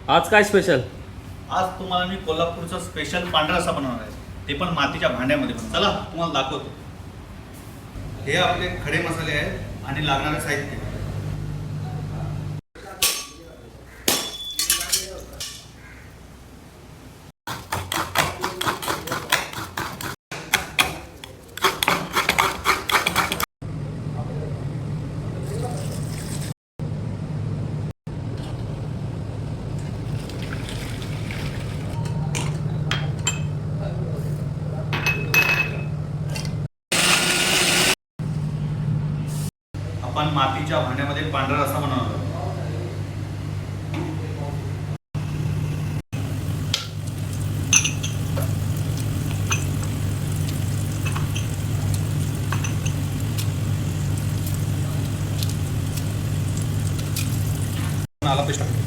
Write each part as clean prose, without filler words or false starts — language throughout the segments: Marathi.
आज काय स्पेशल? आज तुम्हाला मी कोल्हापूरचा स्पेशल पांढरा रस्सा बनवणार आहे, ते पण मातीच्या भांड्यामध्ये. पण चला तुम्हाला दाखवतो. हे आपले खडे मसाले आहेत आणि लागणारे साहित्य. आपण मातीच्या भांड्यामध्ये पांढरा रस्सा बनवणार आहोत. आला पेस्ट टाकतो.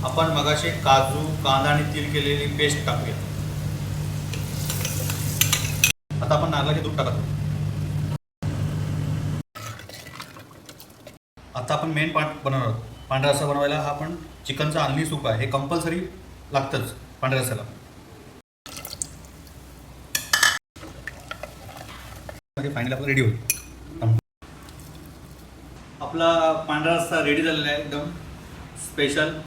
आपण मगाशी काजू, कांदा आणि तीळ केलेली पेस्ट टाकूया. आता आपण नारळाचे दूध टाकतो. आता आपण मेन पार्ट बनवणार आहोत. पांढरा रस्सा बनवायला हा आपण चिकनचा आलनी सुका आहे, हे कंपल्सरी लागतंच पांढऱ्या रस्स्याला. फायनली आपला रेडी होईल. आपला पांढरा रस्सा रेडी झालेला आहे, एकदम स्पेशल.